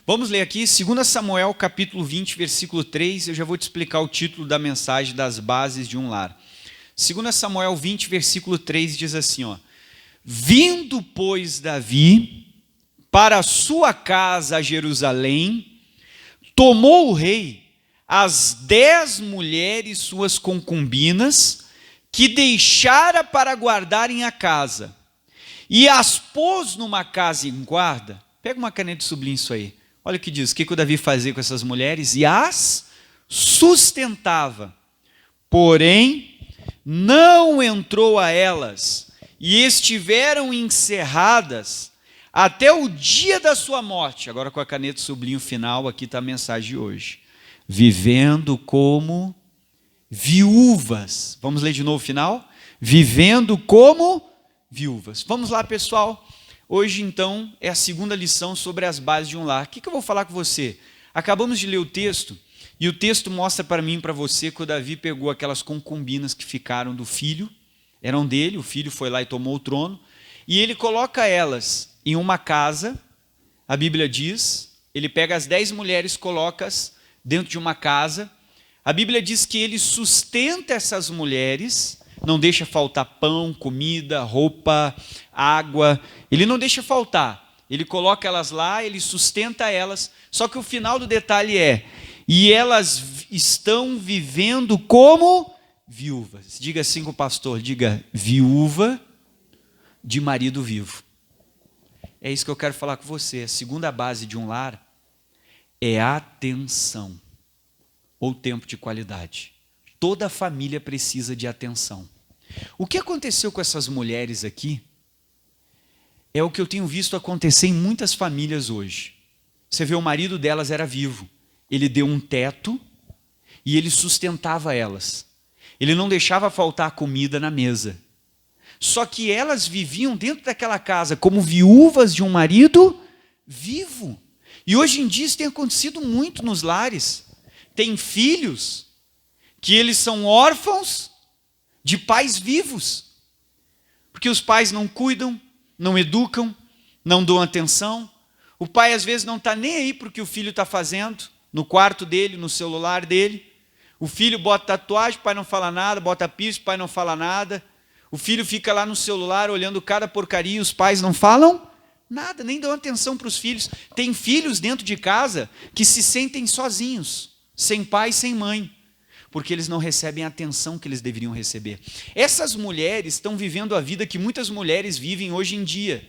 Vamos ler aqui 2 Samuel capítulo 20, versículo 3. Eu já vou te explicar o título da mensagem das bases de um lar. 2 Samuel 20, versículo 3 diz assim, ó: Vindo, pois, Davi para a sua casa a Jerusalém, tomou o rei as 10 mulheres suas concubinas, que deixara para guardarem a casa, e as pôs numa casa em guarda. Pega uma caneta e sublinha isso aí. Olha o que diz, o que o Davi fazia com essas mulheres? E as sustentava, porém não entrou a elas, e estiveram encerradas até o dia da sua morte. Agora com a caneta sublinha o final, aqui está a mensagem de hoje. Vivendo como viúvas. Vamos ler de novo o final? Vivendo como viúvas. Vamos lá, pessoal. Hoje, então, é a segunda lição sobre as bases de um lar. O que eu vou falar com você? Acabamos de ler o texto, e o texto mostra para mim e para você que o Davi pegou aquelas concubinas que ficaram do filho, eram dele, o filho foi lá e tomou o trono, e ele coloca elas em uma casa, a Bíblia diz, ele pega as 10 mulheres, coloca-as dentro de uma casa, a Bíblia diz que ele sustenta essas mulheres, não deixa faltar pão, comida, roupa, água, ele não deixa faltar, ele coloca elas lá, ele sustenta elas, só que o final do detalhe é, e elas estão vivendo como viúvas. Diga assim com o pastor, diga, viúva de marido vivo. É isso que eu quero falar com você. A segunda base de um lar é atenção, ou tempo de qualidade. Toda família precisa de atenção. O que aconteceu com essas mulheres aqui é o que eu tenho visto acontecer em muitas famílias hoje. Você vê, o marido delas era vivo, ele deu um teto e ele sustentava elas. Ele não deixava faltar comida na mesa. Só que elas viviam dentro daquela casa como viúvas de um marido vivo. E hoje em dia isso tem acontecido muito nos lares. Tem filhos que eles são órfãos de pais vivos, porque os pais não cuidam, não educam, não dão atenção. O pai às vezes não está nem aí para o que o filho está fazendo, no quarto dele, no celular dele. O filho bota tatuagem, o pai não fala nada, bota piercing, o pai não fala nada. O filho fica lá no celular olhando cada porcaria, os pais não falam nada, nem dão atenção para os filhos. Tem filhos dentro de casa que se sentem sozinhos, sem pai, sem mãe, porque eles não recebem a atenção que eles deveriam receber. Essas mulheres estão vivendo a vida que muitas mulheres vivem hoje em dia.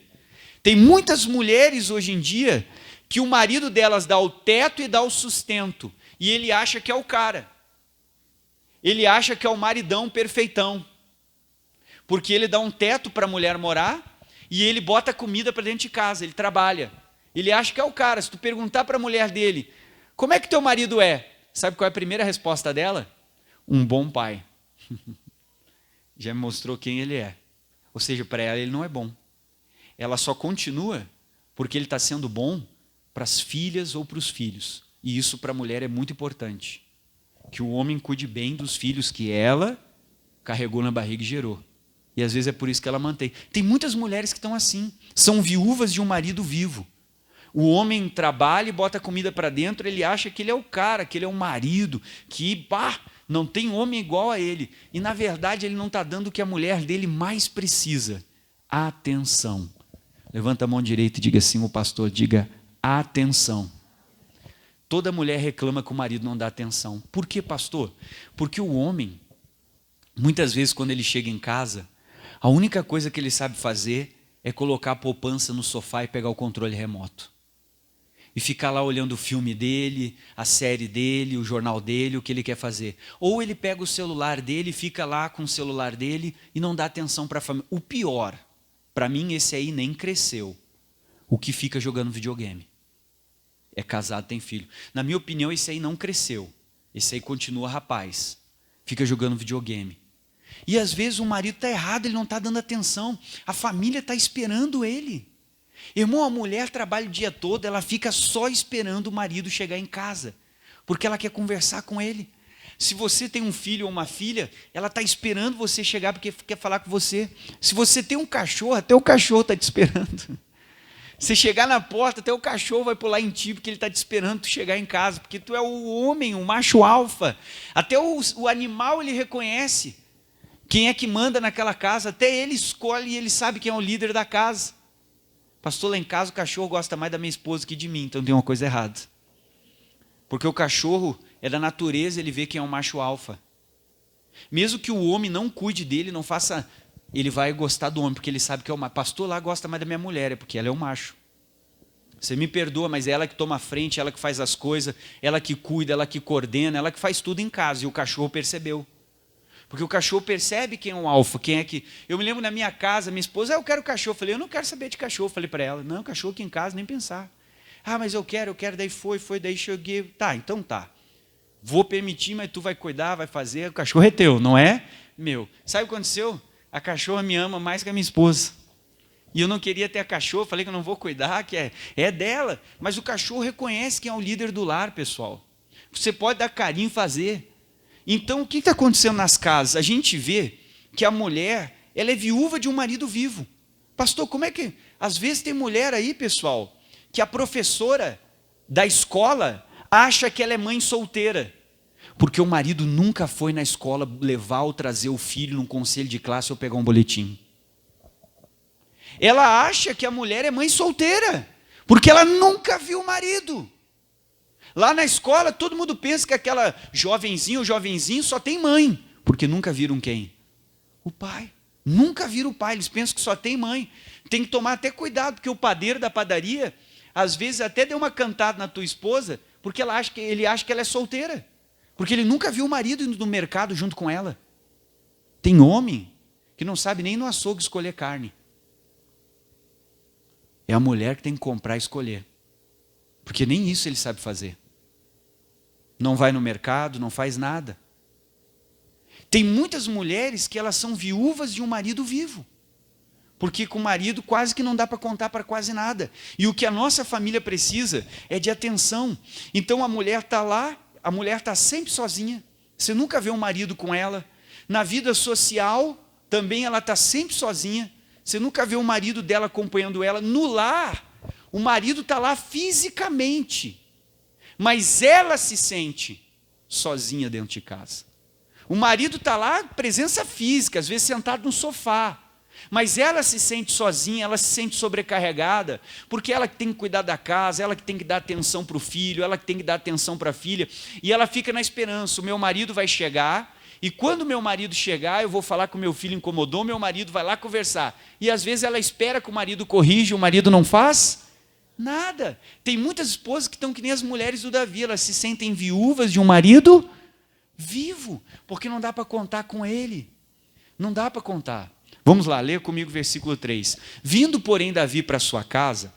Tem muitas mulheres hoje em dia que o marido delas dá o teto e dá o sustento, e ele acha que é o cara. Ele acha que é o maridão perfeitão, porque ele dá um teto para a mulher morar e ele bota comida para dentro de casa, ele trabalha. Ele acha que é o cara. Se tu perguntar para a mulher dele, como é que teu marido é? Sabe qual é a primeira resposta dela? Um bom pai. Já me mostrou quem ele é. Ou seja, para ela ele não é bom. Ela só continua porque ele está sendo bom para as filhas ou para os filhos. E isso para a mulher é muito importante. Que o homem cuide bem dos filhos que ela carregou na barriga e gerou. E às vezes é por isso que ela mantém. Tem muitas mulheres que estão assim. São viúvas de um marido vivo. O homem trabalha e bota comida para dentro, ele acha que ele é o cara, que ele é o marido, que não tem homem igual a ele. E na verdade ele não está dando o que a mulher dele mais precisa. Atenção. Levanta a mão direita e diga assim, o pastor, diga atenção. Toda mulher reclama que o marido não dá atenção. Por quê, pastor? Porque o homem, muitas vezes quando ele chega em casa, a única coisa que ele sabe fazer é colocar a poupança no sofá e pegar o controle remoto. E ficar lá olhando o filme dele, a série dele, o jornal dele, o que ele quer fazer. Ou ele pega o celular dele, fica lá com o celular dele e não dá atenção para a família. O pior, para mim esse aí nem cresceu. O que fica jogando videogame. É casado, tem filho. Na minha opinião, esse aí não cresceu. Esse aí continua rapaz. Fica jogando videogame. E às vezes o marido está errado, ele não está dando atenção. A família está esperando ele. Irmão, a mulher trabalha o dia todo, ela fica só esperando o marido chegar em casa, porque ela quer conversar com ele. Se você tem um filho ou uma filha, ela está esperando você chegar porque quer falar com você. Se você tem um cachorro, até o cachorro está te esperando. Você chegar na porta, até o cachorro vai pular em ti, porque ele está te esperando tu chegar em casa, porque tu é o homem, o macho alfa. Até o animal ele reconhece quem é que manda naquela casa, até ele escolhe e ele sabe quem é o líder da casa. Pastor, lá em casa o cachorro gosta mais da minha esposa que de mim, então tem uma coisa errada. Porque o cachorro é da natureza, ele vê quem é o macho alfa. Mesmo que o homem não cuide dele, não faça... Ele vai gostar do homem, porque ele sabe que é o macho. Pastor lá gosta mais da minha mulher, é porque ela é o macho. Você me perdoa, mas é ela que toma a frente, ela que faz as coisas, ela que cuida, ela que coordena, ela que faz tudo em casa. E o cachorro percebeu. Porque o cachorro percebe quem é o alfa, quem é que... Eu me lembro na minha casa, minha esposa, eu quero cachorro. Eu falei, eu não quero saber de cachorro. Eu falei para ela, não, cachorro aqui em casa, nem pensar. Ah, mas eu quero, daí foi, daí cheguei. Tá, então tá. Vou permitir, mas tu vai cuidar, vai fazer. O cachorro é teu, não é meu. Sabe o que aconteceu? A cachorra me ama mais que a minha esposa. E eu não queria ter a cachorra, falei que eu não vou cuidar, que é dela. Mas o cachorro reconhece quem é o líder do lar, pessoal. Você pode dar carinho e fazer. Então, o que está acontecendo nas casas? A gente vê que a mulher, ela é viúva de um marido vivo. Pastor, como é que... Às vezes tem mulher aí, pessoal, que a professora da escola acha que ela é mãe solteira. Porque o marido nunca foi na escola levar ou trazer o filho num conselho de classe ou pegar um boletim. Ela acha que a mulher é mãe solteira, porque ela nunca viu o marido. Lá na escola, todo mundo pensa que aquela jovenzinha ou jovenzinho só tem mãe, porque nunca viram quem? O pai. Nunca viram o pai, eles pensam que só tem mãe. Tem que tomar até cuidado, porque o padeiro da padaria, às vezes até deu uma cantada na tua esposa, porque ele acha que ela é solteira. Porque ele nunca viu o marido indo no mercado junto com ela. Tem homem que não sabe nem no açougue escolher carne. É a mulher que tem que comprar e escolher. Porque nem isso ele sabe fazer. Não vai no mercado, não faz nada. Tem muitas mulheres que elas são viúvas de um marido vivo. Porque com o marido quase que não dá para contar para quase nada. E o que a nossa família precisa é de atenção. Então a mulher está lá, a mulher está sempre sozinha. Você nunca vê um marido com ela. Na vida social, também ela está sempre sozinha. Você nunca vê o marido dela acompanhando ela. No lar, o marido está lá fisicamente. Mas ela se sente sozinha dentro de casa. O marido está lá, presença física, às vezes sentado no sofá. Mas ela se sente sozinha, ela se sente sobrecarregada, porque ela que tem que cuidar da casa, ela que tem que dar atenção para o filho, ela que tem que dar atenção para a filha, e ela fica na esperança, o meu marido vai chegar, e quando o meu marido chegar, eu vou falar que o meu filho incomodou, meu marido vai lá conversar. E às vezes ela espera que o marido corrija, o marido não faz nada. Tem muitas esposas que estão que nem as mulheres do Davi, elas se sentem viúvas de um marido vivo, porque não dá para contar com ele. Não dá para contar. Vamos lá, lê comigo o versículo 3. Vindo, porém, Davi para sua casa,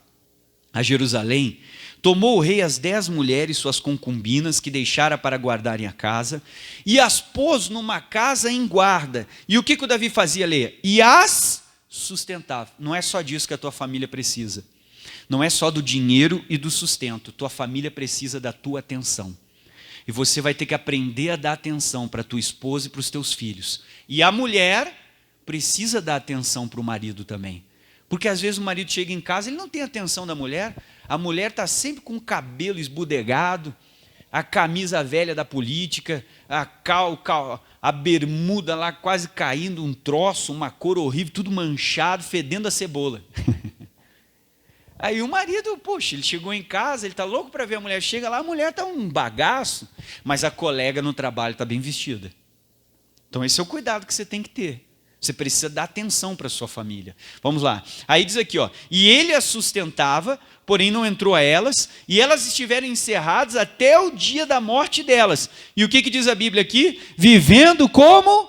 a Jerusalém, tomou o rei as 10 mulheres, suas concubinas, que deixara para guardarem a casa, e as pôs numa casa em guarda. E o que o Davi fazia, Lê? E as sustentava. Não é só disso que a tua família precisa. Não é só do dinheiro e do sustento. Tua família precisa da tua atenção. E você vai ter que aprender a dar atenção para a tua esposa e para os teus filhos. E a mulher precisa dar atenção para o marido também. Porque às vezes o marido chega em casa, ele não tem atenção da mulher. A mulher está sempre com o cabelo esbudegado, a camisa velha da política, a bermuda lá quase caindo, um troço, uma cor horrível, tudo manchado, fedendo a cebola. Aí o marido, poxa, ele chegou em casa, ele está louco para ver a mulher. Chega lá, a mulher está um bagaço, mas a colega no trabalho está bem vestida. Então esse é o cuidado que você tem que ter. Você precisa dar atenção para a sua família. Vamos lá. Aí diz aqui, ó, e ele as sustentava, porém não entrou a elas, e elas estiveram encerradas até o dia da morte delas. E o que diz a Bíblia aqui? Vivendo como?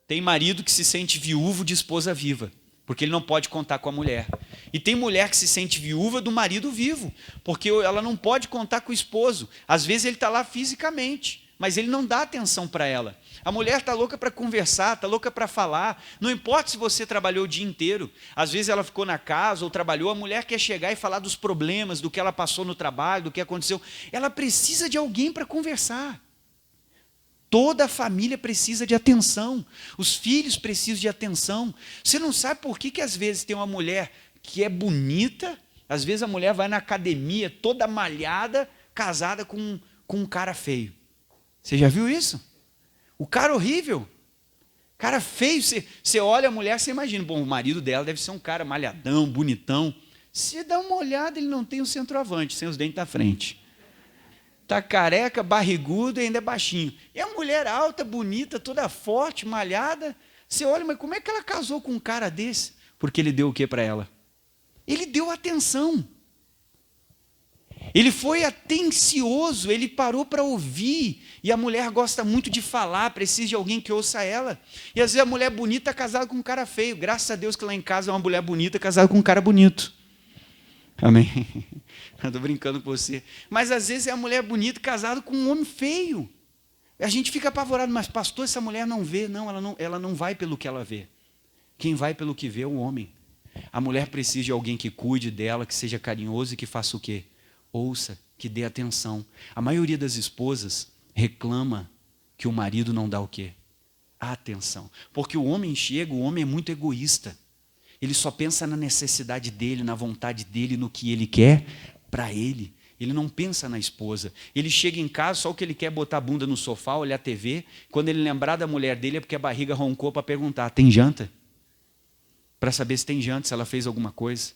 Tem marido que se sente viúvo de esposa viva, porque ele não pode contar com a mulher. E tem mulher que se sente viúva do marido vivo, porque ela não pode contar com o esposo. Às vezes ele está lá fisicamente, mas ele não dá atenção para ela. A mulher está louca para conversar, está louca para falar. Não importa se você trabalhou o dia inteiro. Às vezes ela ficou na casa ou trabalhou. A mulher quer chegar e falar dos problemas, do que ela passou no trabalho, do que aconteceu. Ela precisa de alguém para conversar. Toda a família precisa de atenção. Os filhos precisam de atenção. Você não sabe por que às vezes tem uma mulher que é bonita, Às vezes a mulher vai na academia toda malhada, casada com um cara feio. Você já viu isso? O cara horrível. Cara feio. Você olha a mulher, você imagina. Bom, o marido dela deve ser um cara malhadão, bonitão. Você dá uma olhada, ele não tem um centroavante, sem os dentes na frente. Tá careca, barrigudo e ainda é baixinho. E a mulher alta, bonita, toda forte, malhada. Você olha, mas como é que ela casou com um cara desse? Porque ele deu o que para ela? Ele deu atenção. Ele foi atencioso, ele parou para ouvir. E a mulher gosta muito de falar, precisa de alguém que ouça ela. E às vezes a mulher bonita casada com um cara feio. Graças a Deus que lá em casa é uma mulher bonita casada com um cara bonito. Amém? Estou brincando com você. Mas às vezes é a mulher bonita casada com um homem feio. A gente fica apavorado, mas pastor, essa mulher não vê. Não, ela não vai pelo que ela vê. Quem vai pelo que vê é o homem. A mulher precisa de alguém que cuide dela, que seja carinhoso e que faça o quê? Ouça, que dê atenção. A maioria das esposas reclama que o marido não dá o quê? A atenção. Porque o homem chega, o homem é muito egoísta. Ele só pensa na necessidade dele, na vontade dele, no que ele quer para ele. Ele não pensa na esposa. Ele chega em casa, só o que ele quer é botar a bunda no sofá, olhar a TV. Quando ele lembrar da mulher dele é porque a barriga roncou para perguntar, tem janta? Para saber se tem janta, se ela fez alguma coisa.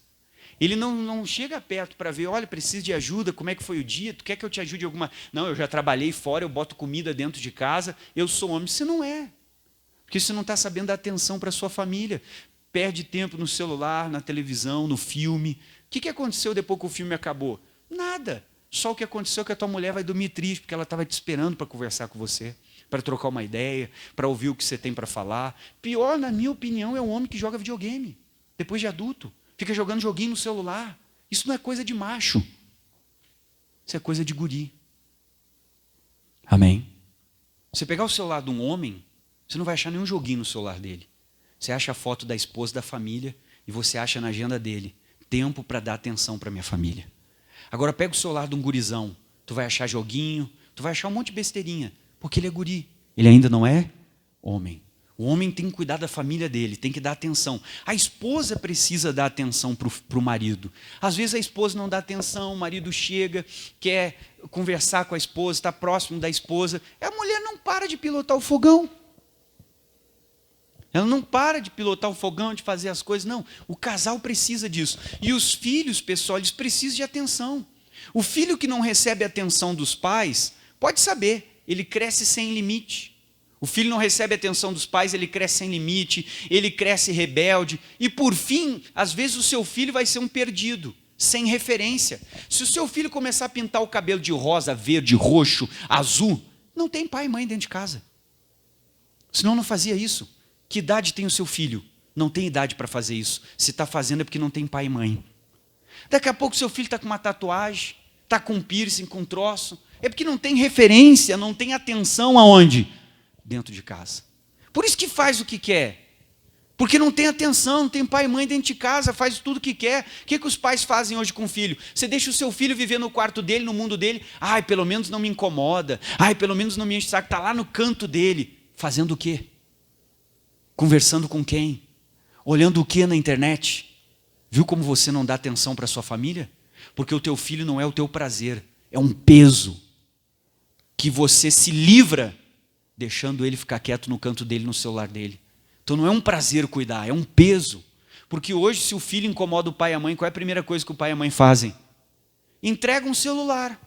Ele não chega perto para ver, olha, preciso de ajuda, como é que foi o dia, tu quer que eu te ajude em alguma... Não, eu já trabalhei fora, eu boto comida dentro de casa, eu sou homem. Você não é. Porque você não está sabendo dar atenção para a sua família. Perde tempo no celular, na televisão, no filme. O que aconteceu depois que o filme acabou? Nada. Só o que aconteceu é que a tua mulher vai dormir triste, porque ela estava te esperando para conversar com você, para trocar uma ideia, para ouvir o que você tem para falar. Pior, na minha opinião, é um homem que joga videogame, depois de adulto. Fica jogando joguinho no celular. Isso não é coisa de macho. Isso é coisa de guri. Amém? Você pegar o celular de um homem, você não vai achar nenhum joguinho no celular dele. Você acha a foto da esposa, da família, e você acha na agenda dele tempo para dar atenção para minha família. Agora pega o celular de um gurizão, tu vai achar joguinho, tu vai achar um monte de besteirinha, porque ele é guri, ele ainda não é homem. O homem tem que cuidar da família dele, tem que dar atenção. A esposa precisa dar atenção para o marido. Às vezes a esposa não dá atenção, o marido chega, quer conversar com a esposa, está próximo da esposa. A mulher não para de pilotar o fogão. Ela não para de pilotar o fogão, de fazer as coisas, não. O casal precisa disso. E os filhos, pessoal, eles precisam de atenção. O filho que não recebe atenção dos pais, pode saber, ele cresce sem limite. O filho não recebe atenção dos pais, ele cresce sem limite, ele cresce rebelde. E por fim, às vezes o seu filho vai ser um perdido, sem referência. Se o seu filho começar a pintar o cabelo de rosa, verde, roxo, azul, não tem pai e mãe dentro de casa. Senão não fazia isso. Que idade tem o seu filho? Não tem idade para fazer isso. Se está fazendo é porque não tem pai e mãe. Daqui a pouco seu filho está com uma tatuagem, está com um piercing, com um troço. É porque não tem referência, não tem atenção aonde? Dentro de casa. Por isso que faz o que quer. Porque não tem atenção, não tem pai e mãe dentro de casa, faz tudo o que quer. O que os pais fazem hoje com o filho? Você deixa o seu filho viver no quarto dele, no mundo dele. Ai, pelo menos não me incomoda. Ai, pelo menos não me enche o saco. Está lá no canto dele. Fazendo o quê? Conversando com quem? Olhando o que na internet? Viu como você não dá atenção para a sua família? Porque o teu filho não é o teu prazer, é um peso que você se livra deixando ele ficar quieto no canto dele, no celular dele. Então não é um prazer cuidar, é um peso. Porque hoje, se o filho incomoda o pai e a mãe, qual é a primeira coisa que o pai e a mãe fazem? Entrega um celular.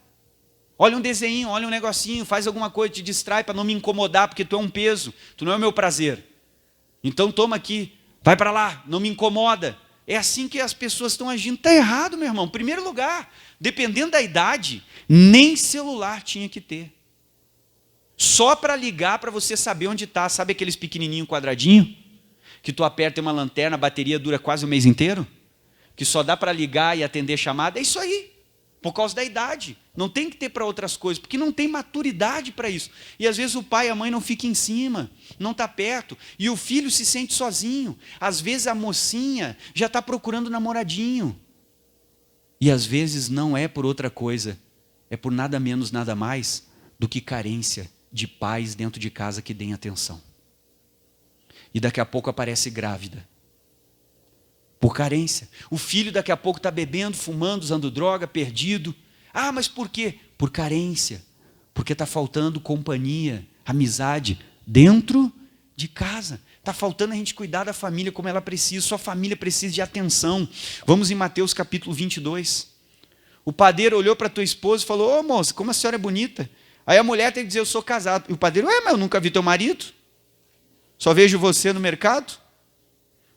Olha um desenho, olha um negocinho, faz alguma coisa, te distrai para não me incomodar, porque tu é um peso, tu não é o meu prazer. Então toma aqui, vai para lá, não me incomoda. É assim que as pessoas estão agindo. Está errado, meu irmão. Em primeiro lugar, dependendo da idade, nem celular tinha que ter. Só para ligar, para você saber onde está. Sabe aqueles pequenininhos quadradinhos? Que tu aperta uma lanterna, a bateria dura quase o mês inteiro? Que só dá para ligar e atender chamada? É isso aí. Por causa da idade. Não tem que ter para outras coisas, porque não tem maturidade para isso. E às vezes o pai e a mãe não ficam em cima, não está perto, e o filho se sente sozinho. Às vezes a mocinha já está procurando namoradinho. E às vezes não é por outra coisa, é por nada menos, nada mais do que carência de pais dentro de casa que deem atenção. E daqui a pouco aparece grávida. Por carência. O filho daqui a pouco está bebendo, fumando, usando droga, perdido. Ah, mas por quê? Por carência. Porque está faltando companhia, amizade dentro de casa. Está faltando a gente cuidar da família como ela precisa. Sua família precisa de atenção. Vamos em Mateus capítulo 22. O padeiro olhou para a tua esposa e falou: ô moça, como a senhora é bonita. Aí a mulher tem que dizer: eu sou casado. E o padeiro: mas eu nunca vi teu marido. Só vejo você no mercado.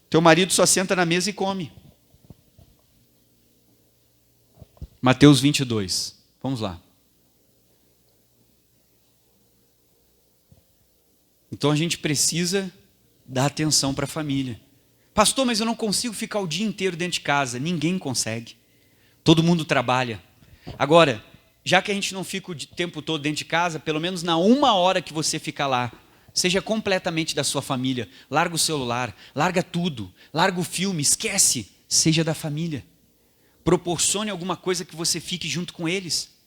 Teu marido só senta na mesa e come. Mateus 22. Vamos lá. Então a gente precisa dar atenção para a família. Pastor, mas eu não consigo ficar o dia inteiro dentro de casa. Ninguém consegue. Todo mundo trabalha. Agora, já que a gente não fica o tempo todo dentro de casa, pelo menos na 1 hora que você fica lá, seja completamente da sua família. Larga o celular, larga tudo, larga o filme, esquece. Seja da família. Proporcione alguma coisa que você fique junto com eles.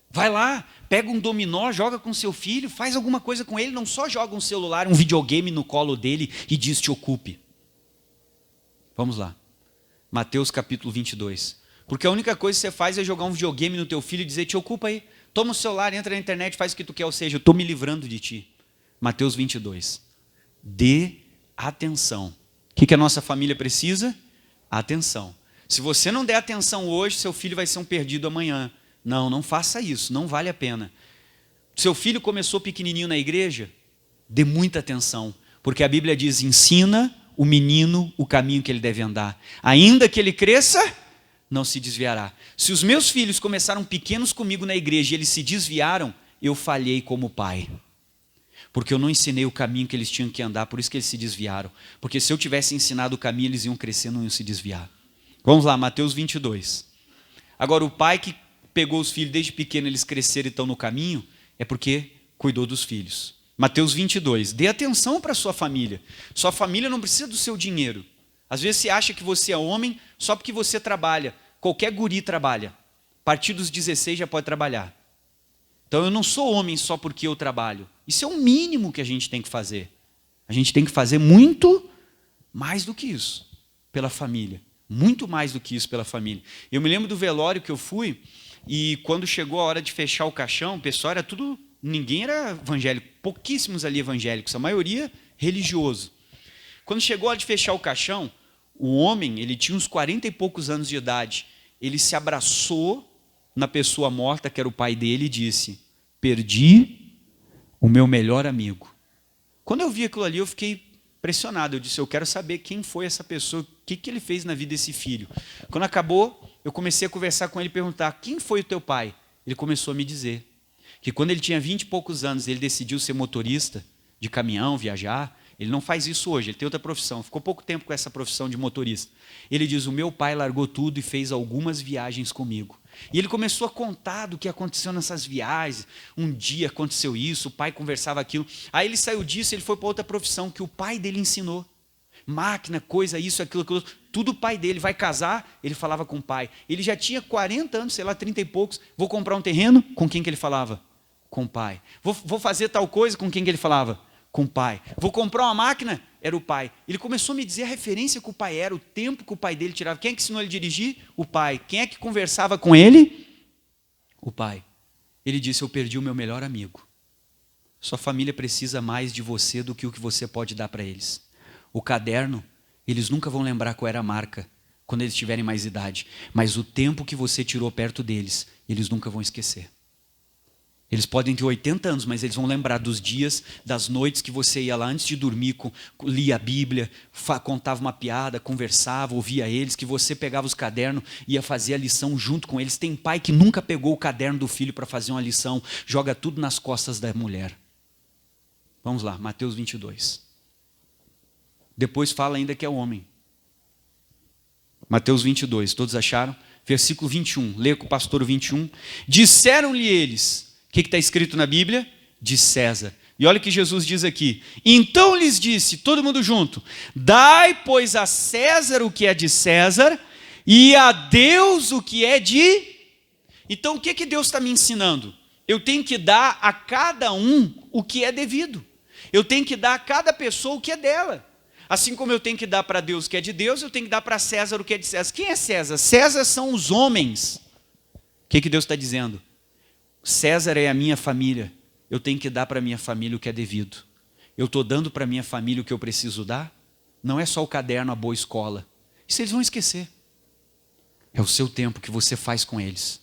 Vai lá, pega um dominó, joga com seu filho, faz alguma coisa com ele. Não só joga um celular, um videogame no colo dele e diz: te ocupe. Vamos lá. Mateus capítulo 22. Porque a única coisa que você faz é jogar um videogame no teu filho e dizer: te ocupa aí. Toma o celular, entra na internet, faz o que tu quer. Ou seja, eu estou me livrando de ti. Mateus 22. Dê atenção. O que a nossa família precisa? Atenção. Se você não der atenção hoje, seu filho vai ser um perdido amanhã. Não, não faça isso, não vale a pena. Seu filho começou pequenininho na igreja? Dê muita atenção, porque a Bíblia diz: ensina o menino o caminho que ele deve andar. Ainda que ele cresça, não se desviará. Se os meus filhos começaram pequenos comigo na igreja e eles se desviaram, eu falhei como pai. Porque eu não ensinei o caminho que eles tinham que andar, por isso que eles se desviaram. Porque se eu tivesse ensinado o caminho, eles iam crescer, não iam se desviar. Vamos lá, Mateus 22. Agora, o pai que pegou os filhos desde pequeno, eles cresceram e estão no caminho, é porque cuidou dos filhos. Mateus 22. Dê atenção para a sua família. Sua família não precisa do seu dinheiro. Às vezes você acha que você é homem só porque você trabalha. Qualquer guri trabalha. A partir dos 16 já pode trabalhar. Então eu não sou homem só porque eu trabalho. Isso é o mínimo que a gente tem que fazer. A gente tem que fazer muito mais do que isso pela família. Muito mais do que isso pela família. Eu me lembro do velório que eu fui, e quando chegou a hora de fechar o caixão, o pessoal era tudo, ninguém era evangélico, pouquíssimos ali evangélicos, a maioria religioso. Quando chegou a hora de fechar o caixão, o homem, ele tinha uns 40 e poucos anos de idade, ele se abraçou na pessoa morta, que era o pai dele, e disse: perdi o meu melhor amigo. Quando eu vi aquilo ali, eu fiquei impressionado. Eu disse: eu quero saber quem foi essa pessoa, o que ele fez na vida desse filho. Quando acabou, eu comecei a conversar com ele e perguntar: quem foi o teu pai? Ele começou a me dizer que quando ele tinha 20 e poucos anos, ele decidiu ser motorista de caminhão, viajar. Ele não faz isso hoje, ele tem outra profissão. Ficou pouco tempo com essa profissão de motorista. Ele diz: o meu pai largou tudo e fez algumas viagens comigo. E ele começou a contar do que aconteceu nessas viagens. Um dia aconteceu isso, o pai conversava aquilo. Aí ele saiu disso, ele foi para outra profissão que o pai dele ensinou. Máquina, coisa, isso, aquilo, tudo o pai dele. Vai casar, ele falava com o pai. Ele já tinha 40 anos, sei lá, 30 e poucos. Vou comprar um terreno, com quem que ele falava? Com o pai. Vou fazer tal coisa, com quem que ele falava? Com o pai. Vou comprar uma máquina, era o pai. Ele começou a me dizer a referência que o pai era, o tempo que o pai dele tirava. Quem é que ensinou ele a dirigir? O pai. Quem é que conversava com ele? O pai. Ele disse: eu perdi o meu melhor amigo. Sua família precisa mais de você do que o que você pode dar para eles. O caderno, eles nunca vão lembrar qual era a marca quando eles tiverem mais idade. Mas o tempo que você tirou perto deles, eles nunca vão esquecer. Eles podem ter 80 anos, mas eles vão lembrar dos dias, das noites que você ia lá antes de dormir, lia a Bíblia, contava uma piada, conversava, ouvia eles, que você pegava os cadernos, ia fazer a lição junto com eles. Tem pai que nunca pegou o caderno do filho para fazer uma lição, joga tudo nas costas da mulher. Vamos lá, Mateus 22. Depois fala ainda que é homem. Mateus 22, todos acharam? Versículo 21, lê com o pastor o 21. Disseram-lhe eles... O que está escrito na Bíblia? De César. E olha o que Jesus diz aqui. Então lhes disse, todo mundo junto: dai, pois, a César o que é de César, e a Deus o que é de... Então o que Deus está me ensinando? Eu tenho que dar a cada um o que é devido. Eu tenho que dar a cada pessoa o que é dela. Assim como eu tenho que dar para Deus o que é de Deus, eu tenho que dar para César o que é de César. Quem é César? César são os homens. O que Deus está dizendo? César é a minha família. Eu tenho que dar para a minha família o que é devido. Eu estou dando para a minha família o que eu preciso dar? Não é só o caderno, a boa escola. Isso eles vão esquecer. É o seu tempo que você faz com eles.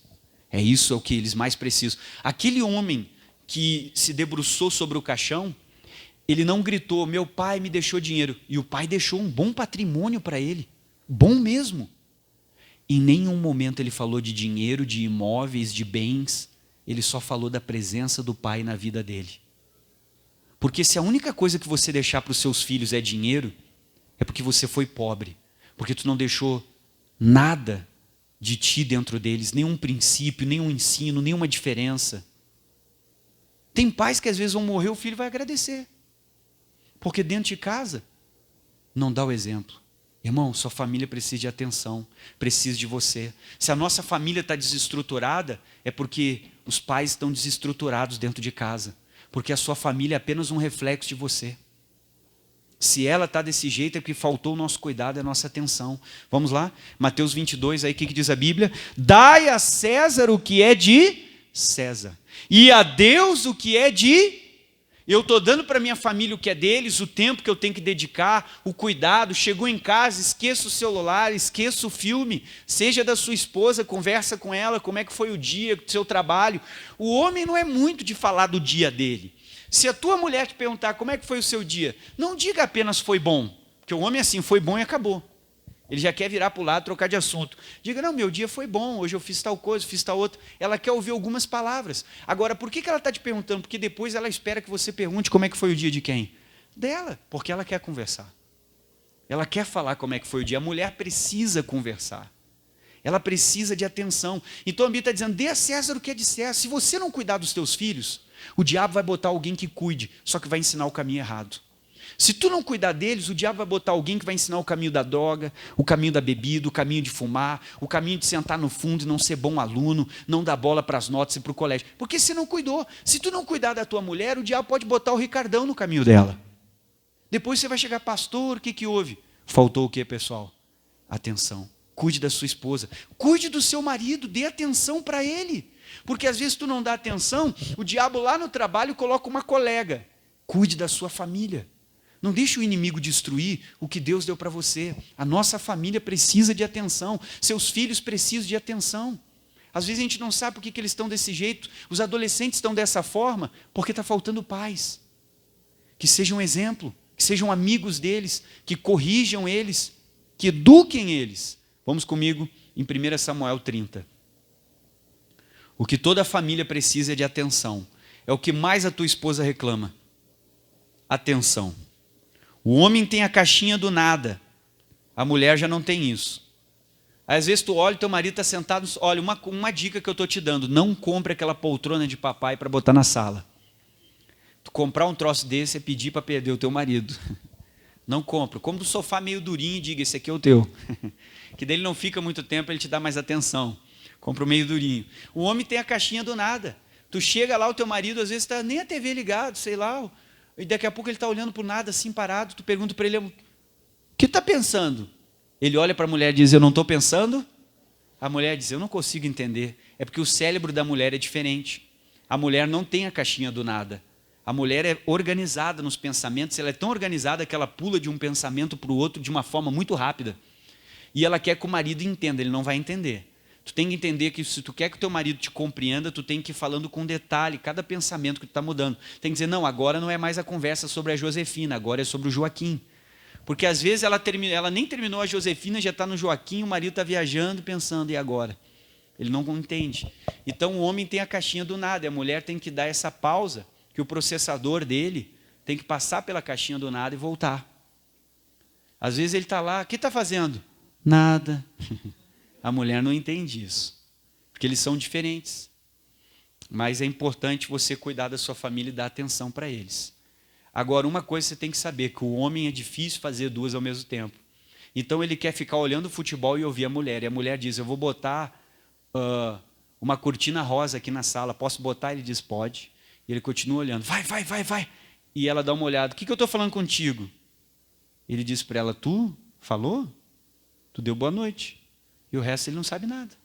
É isso é o que eles mais precisam. Aquele homem que se debruçou sobre o caixão, ele não gritou, meu pai me deixou dinheiro. E o pai deixou um bom patrimônio para ele. Bom mesmo. Em nenhum momento ele falou de dinheiro, de imóveis, de bens. Ele só falou da presença do pai na vida dele. Porque se a única coisa que você deixar para os seus filhos é dinheiro, é porque você foi pobre. Porque tu não deixou nada de ti dentro deles, nenhum princípio, nenhum ensino, nenhuma diferença. Tem pais que às vezes vão morrer, o filho vai agradecer. Porque dentro de casa, não dá o exemplo. Irmão, sua família precisa de atenção, precisa de você. Se a nossa família está desestruturada, é porque os pais estão desestruturados dentro de casa. Porque a sua família é apenas um reflexo de você. Se ela está desse jeito, é porque faltou o nosso cuidado e a nossa atenção. Vamos lá? Mateus 22, aí o que diz a Bíblia? Dai a César o que é de César. E a Deus o que é de... Eu estou dando para minha família o que é deles, o tempo que eu tenho que dedicar, o cuidado. Chegou em casa, esqueça o celular, esqueça o filme. Seja da sua esposa, conversa com ela, como é que foi o dia, o seu trabalho. O homem não é muito de falar do dia dele. Se a tua mulher te perguntar como é que foi o seu dia, não diga apenas foi bom, porque o homem é assim, foi bom e acabou. Ele já quer virar para o lado, trocar de assunto. Diga, não, meu dia foi bom, hoje eu fiz tal coisa, fiz tal outra. Ela quer ouvir algumas palavras. Agora, por que ela está te perguntando? Porque depois ela espera que você pergunte como é que foi o dia de quem? Dela, porque ela quer conversar. Ela quer falar como é que foi o dia. A mulher precisa conversar. Ela precisa de atenção. Então a Bíblia está dizendo, dê a César o que é de César. Se você não cuidar dos teus filhos, o diabo vai botar alguém que cuide, só que vai ensinar o caminho errado. Se tu não cuidar deles, o diabo vai botar alguém que vai ensinar o caminho da droga, o caminho da bebida, o caminho de fumar, o caminho de sentar no fundo e não ser bom aluno, não dar bola para as notas e para o colégio. Porque você não cuidou. Se tu não cuidar da tua mulher, o diabo pode botar o Ricardão no caminho dela. Depois você vai chegar, pastor, o que houve? Faltou o que, pessoal? Atenção. Cuide da sua esposa. Cuide do seu marido, dê atenção para ele. Porque às vezes tu não dá atenção, o diabo lá no trabalho coloca uma colega. Cuide da sua família. Não deixe o inimigo destruir o que Deus deu para você. A nossa família precisa de atenção. Seus filhos precisam de atenção. Às vezes a gente não sabe por que eles estão desse jeito. Os adolescentes estão dessa forma porque está faltando pais. Que sejam um exemplo, que sejam amigos deles, que corrijam eles, que eduquem eles. Vamos comigo em 1 Samuel 30. O que toda família precisa é de atenção. É o que mais a tua esposa reclama. Atenção. O homem tem a caixinha do nada. A mulher já não tem isso. Às vezes tu olha e teu marido está sentado. Olha, uma dica que eu estou te dando. Não compre aquela poltrona de papai para botar na sala. Tu comprar um troço desse é pedir para perder o teu marido. Não compra. Compra um sofá meio durinho e diga, esse aqui é o teu. Que dele não fica muito tempo, ele te dá mais atenção. Compra o meio durinho. O homem tem a caixinha do nada. Tu chega lá, o teu marido às vezes está nem a TV ligado, sei lá. E daqui a pouco ele está olhando por nada, assim parado. Tu pergunta para ele, o que está pensando? Ele olha para a mulher e diz, eu não estou pensando. A mulher diz, eu não consigo entender. É porque o cérebro da mulher é diferente. A mulher não tem a caixinha do nada. A mulher é organizada nos pensamentos. Ela é tão organizada que ela pula de um pensamento para o outro de uma forma muito rápida. E ela quer que o marido entenda, ele não vai entender. Tu tem que entender que se tu quer que o teu marido te compreenda, tu tem que ir falando com detalhe, cada pensamento que tu está mudando. Tem que dizer, não, agora não é mais a conversa sobre a Josefina, agora é sobre o Joaquim. Porque às vezes ela nem terminou a Josefina, já está no Joaquim, o marido está viajando, pensando, e agora? Ele não entende. Então o homem tem a caixinha do nada, e a mulher tem que dar essa pausa, que o processador dele tem que passar pela caixinha do nada e voltar. Às vezes ele está lá, o que está fazendo? Nada. A mulher não entende isso, porque eles são diferentes. Mas é importante você cuidar da sua família e dar atenção para eles. Agora, uma coisa você tem que saber, que o homem é difícil fazer duas ao mesmo tempo. Então ele quer ficar olhando o futebol e ouvir a mulher. E a mulher diz, eu vou botar uma cortina rosa aqui na sala, posso botar? Ele diz, pode. E ele continua olhando, vai. E ela dá uma olhada, o que eu estou falando contigo? Ele disse para ela, tu falou? Tu deu boa noite. E o resto ele não sabe nada.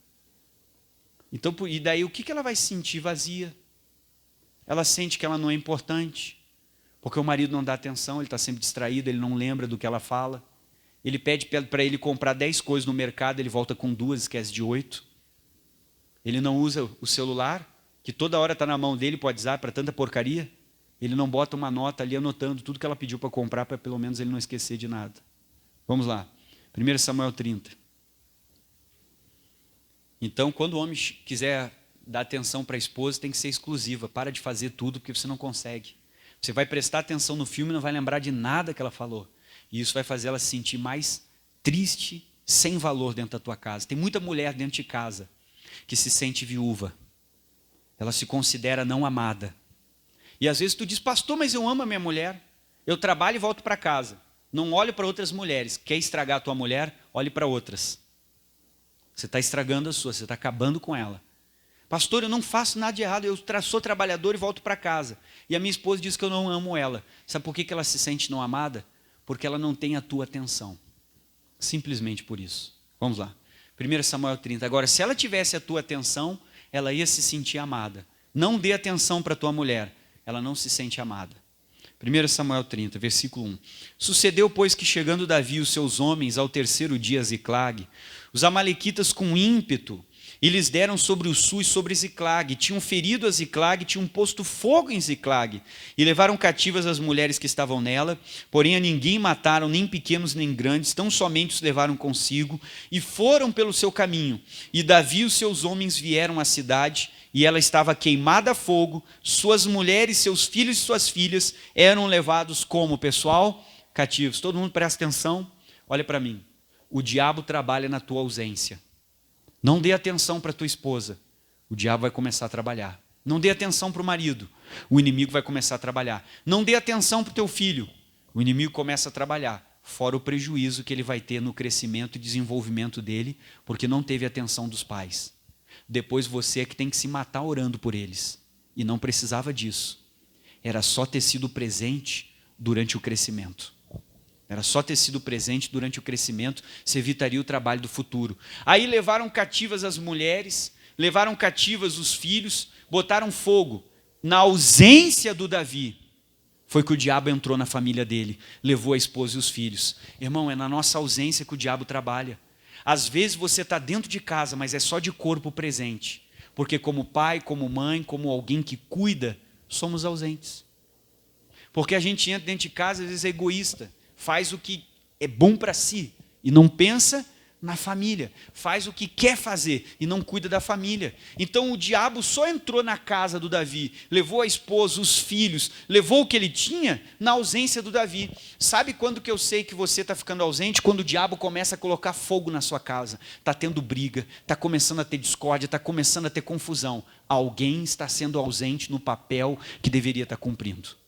Então, e daí o que ela vai sentir? Vazia. Ela sente que ela não é importante, porque o marido não dá atenção, ele está sempre distraído, ele não lembra do que ela fala. Ele pede para ele comprar 10 coisas no mercado, ele volta com 2, esquece de 8. Ele não usa o celular, que toda hora está na mão dele para o WhatsApp, para tanta porcaria. Ele não bota uma nota ali anotando tudo que ela pediu para comprar, para pelo menos ele não esquecer de nada. Vamos lá, 1 Samuel 30. Então, quando o homem quiser dar atenção para a esposa, tem que ser exclusiva. Para de fazer tudo, porque você não consegue. Você vai prestar atenção no filme e não vai lembrar de nada que ela falou. E isso vai fazer ela se sentir mais triste, sem valor dentro da tua casa. Tem muita mulher dentro de casa que se sente viúva. Ela se considera não amada. E às vezes tu diz, pastor, mas eu amo a minha mulher. Eu trabalho e volto para casa. Não olho para outras mulheres. Quer estragar a tua mulher? Olhe para outras. Você está estragando a sua, você está acabando com ela. Pastor, eu não faço nada de errado, eu sou trabalhador e volto para casa. E a minha esposa diz que eu não amo ela. Sabe por que ela se sente não amada? Porque ela não tem a tua atenção. Simplesmente por isso. Vamos lá. 1 Samuel 30. Agora, se ela tivesse a tua atenção, ela ia se sentir amada. Não dê atenção para a tua mulher. Ela não se sente amada. 1 Samuel 30, versículo 1. Sucedeu, pois, que chegando Davi e os seus homens ao terceiro dia a Ziclag, os amalequitas com ímpeto, e lhes deram sobre o sul e sobre Ziclag, tinham ferido a Ziclag, tinham posto fogo em Ziclag, e levaram cativas as mulheres que estavam nela, porém a ninguém mataram, nem pequenos nem grandes, tão somente os levaram consigo, e foram pelo seu caminho. E Davi e os seus homens vieram à cidade, e ela estava queimada a fogo, suas mulheres, seus filhos e suas filhas eram levados como, pessoal? Cativos. Todo mundo presta atenção, olha para mim. O diabo trabalha na tua ausência. Não dê atenção para a tua esposa, o diabo vai começar a trabalhar. Não dê atenção para o marido, o inimigo vai começar a trabalhar. Não dê atenção para o teu filho, o inimigo começa a trabalhar. Fora o prejuízo que ele vai ter no crescimento e desenvolvimento dele, porque não teve atenção dos pais. Depois você é que tem que se matar orando por eles. E não precisava disso. Era só ter sido presente durante o crescimento. Era só ter sido presente durante o crescimento, você evitaria o trabalho do futuro. Aí levaram cativas as mulheres, levaram cativas os filhos, botaram fogo. Na ausência do Davi, foi que o diabo entrou na família dele, levou a esposa e os filhos. Irmão, é na nossa ausência que o diabo trabalha. Às vezes você está dentro de casa, mas é só de corpo presente. Porque como pai, como mãe, como alguém que cuida, somos ausentes. Porque a gente entra dentro de casa, às vezes é egoísta. Faz o que é bom para si e não pensa na família. Faz o que quer fazer e não cuida da família. Então o diabo só entrou na casa do Davi, levou a esposa, os filhos, levou o que ele tinha na ausência do Davi. Sabe quando que eu sei que você está ficando ausente? Quando o diabo começa a colocar fogo na sua casa. Está tendo briga, está começando a ter discórdia, está começando a ter confusão. Alguém está sendo ausente no papel que deveria estar cumprindo.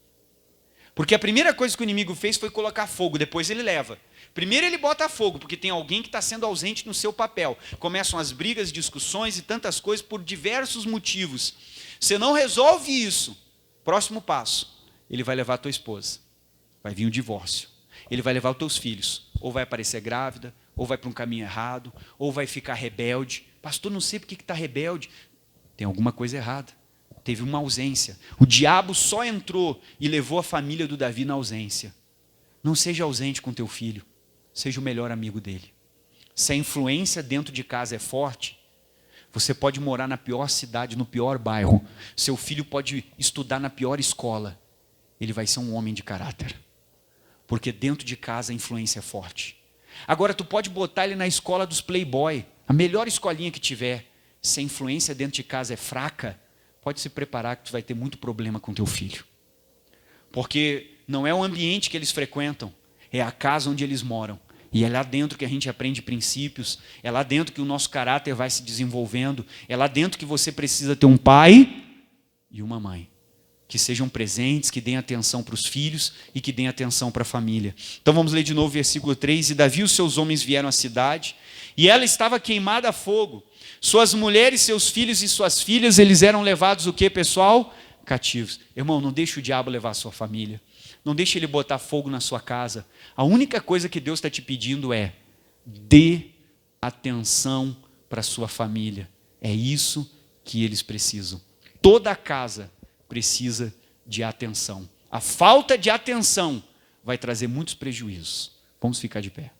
Porque a primeira coisa que o inimigo fez foi colocar fogo, depois ele leva. Primeiro ele bota fogo, porque tem alguém que está sendo ausente no seu papel. Começam as brigas, discussões e tantas coisas por diversos motivos. Você não resolve isso, próximo passo, ele vai levar a tua esposa. Vai vir o divórcio. Ele vai levar os teus filhos. Ou vai aparecer grávida, ou vai para um caminho errado, ou vai ficar rebelde. Pastor, não sei porque está rebelde. Tem alguma coisa errada. Teve uma ausência. O diabo só entrou e levou a família do Davi na ausência. Não seja ausente com teu filho. Seja o melhor amigo dele. Se a influência dentro de casa é forte, você pode morar na pior cidade, no pior bairro. Seu filho pode estudar na pior escola. Ele vai ser um homem de caráter. Porque dentro de casa a influência é forte. Agora tu pode botar ele na escola dos playboy, a melhor escolinha que tiver. Se a influência dentro de casa é fraca, pode se preparar que tu vai ter muito problema com teu filho. Porque não é o ambiente que eles frequentam, é a casa onde eles moram. E é lá dentro que a gente aprende princípios, é lá dentro que o nosso caráter vai se desenvolvendo, é lá dentro que você precisa ter um pai e uma mãe. Que sejam presentes, que deem atenção para os filhos e que deem atenção para a família. Então vamos ler de novo o versículo 3. E Davi e os seus homens vieram à cidade, e ela estava queimada a fogo. Suas mulheres, seus filhos e suas filhas, eles eram levados o quê, pessoal? Cativos. Irmão, não deixe o diabo levar a sua família. não deixe ele botar fogo na sua casa. A única coisa que Deus está te pedindo é: dê atenção para a sua família. É isso que eles precisam. Toda a casa precisa de atenção. A falta de atenção vai trazer muitos prejuízos. Vamos ficar de pé.